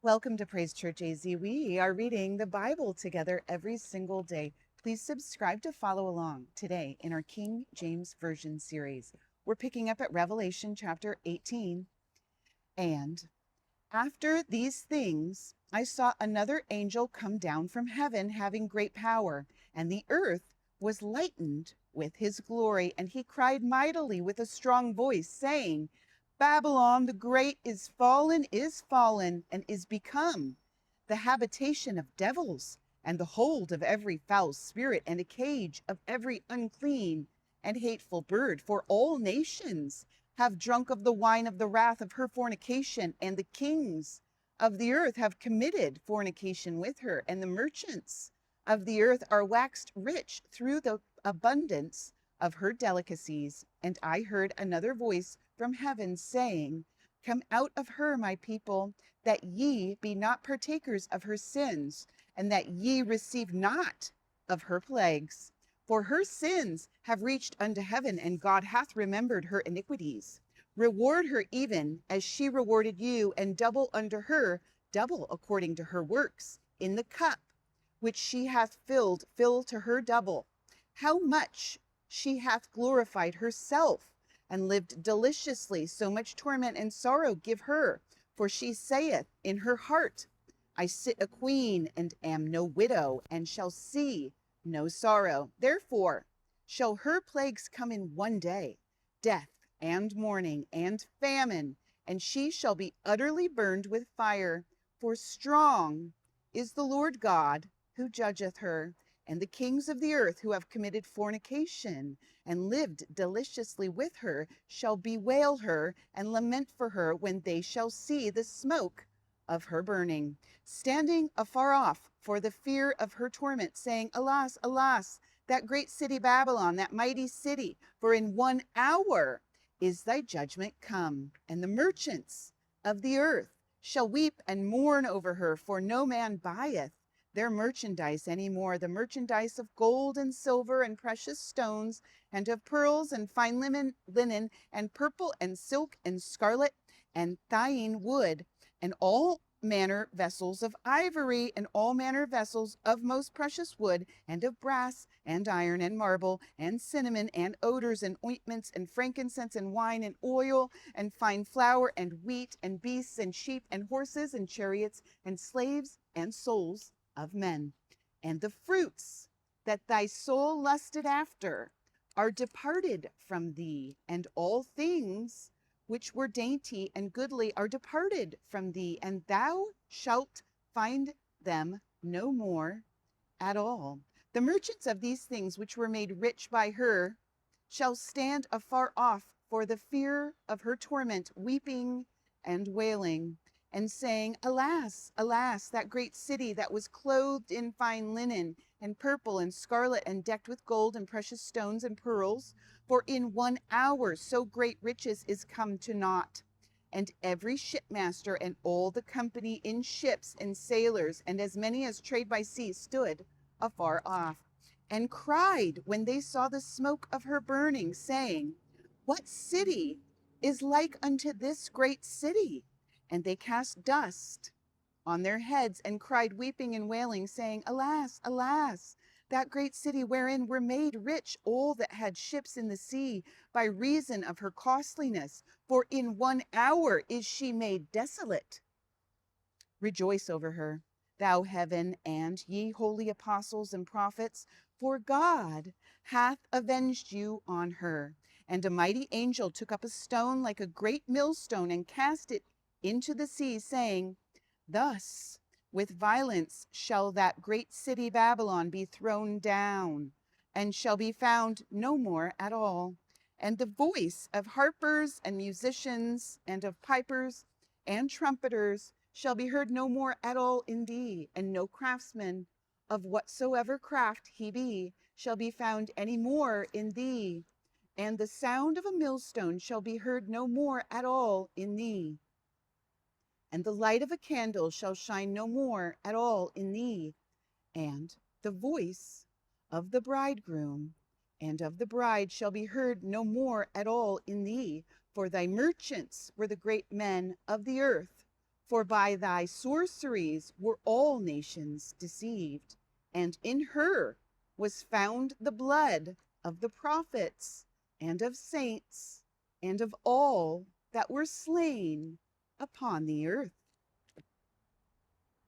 Welcome to Praise Church AZ. We are reading the Bible together every single day. Please subscribe to follow along today in our King James Version series. We're picking up at Revelation chapter 18. And after these things, I saw another angel come down from heaven, having great power, and the earth was lightened with his glory. And he cried mightily with a strong voice, saying, Babylon the great is fallen, and is become the habitation of devils, and the hold of every foul spirit, and a cage of every unclean and hateful bird. For all nations have drunk of the wine of the wrath of her fornication, and the kings of the earth have committed fornication with her, and the merchants of the earth are waxed rich through the abundance of her delicacies. And I heard another voice from heaven saying, Come out of her, my people, that ye be not partakers of her sins, and that ye receive not of her plagues. For her sins have reached unto heaven, and God hath remembered her iniquities. Reward her even as she rewarded you, and double unto her, double according to her works. In the cup which she hath filled, fill to her double. How much she hath glorified herself, and lived deliciously, so much torment and sorrow give her. For she saith in her heart, I sit a queen, and am no widow, and shall see no sorrow. Therefore shall her plagues come in one day, death and mourning and famine, and she shall be utterly burned with fire. For strong is the Lord God who judgeth her. And the kings of the earth who have committed fornication and lived deliciously with her shall bewail her and lament for her when they shall see the smoke of her burning, standing afar off for the fear of her torment, saying, Alas, alas, that great city Babylon, that mighty city, for in 1 hour is thy judgment come. And the merchants of the earth shall weep and mourn over her, for no man buyeth their merchandise any more, the merchandise of gold and silver and precious stones, and of pearls and fine linen and purple and silk and scarlet and thyine wood, and all manner vessels of ivory, and all manner vessels of most precious wood, and of brass and iron and marble and cinnamon and odors and ointments and frankincense and wine and oil and fine flour and wheat and beasts and sheep and horses and chariots and slaves and souls of men. And the fruits that thy soul lusted after are departed from thee, and all things which were dainty and goodly are departed from thee, and thou shalt find them no more at all. The merchants of these things which were made rich by her shall stand afar off for the fear of her torment, weeping and wailing, and saying, Alas, alas, that great city that was clothed in fine linen and purple and scarlet, and decked with gold and precious stones and pearls, for in 1 hour so great riches is come to naught. And every shipmaster and all the company in ships and sailors, and as many as trade by sea, stood afar off, and cried when they saw the smoke of her burning, saying, What city is like unto this great city? And they cast dust on their heads, and cried, weeping and wailing, saying, Alas, alas, that great city wherein were made rich all that had ships in the sea, by reason of her costliness. For in 1 hour is she made desolate. Rejoice over her, thou heaven, and ye holy apostles and prophets, for God hath avenged you on her. And a mighty angel took up a stone like a great millstone, and cast it into the sea, saying, Thus with violence shall that great city Babylon be thrown down, and shall be found no more at all. And the voice of harpers and musicians, and of pipers and trumpeters, shall be heard no more at all in thee, and no craftsman of whatsoever craft he be shall be found any more in thee. And the sound of a millstone shall be heard no more at all in thee. And the light of a candle shall shine no more at all in thee. And the voice of the bridegroom and of the bride shall be heard no more at all in thee. For thy merchants were the great men of the earth. For by thy sorceries were all nations deceived, and in her was found the blood of the prophets and of saints and of all that were slain upon the earth.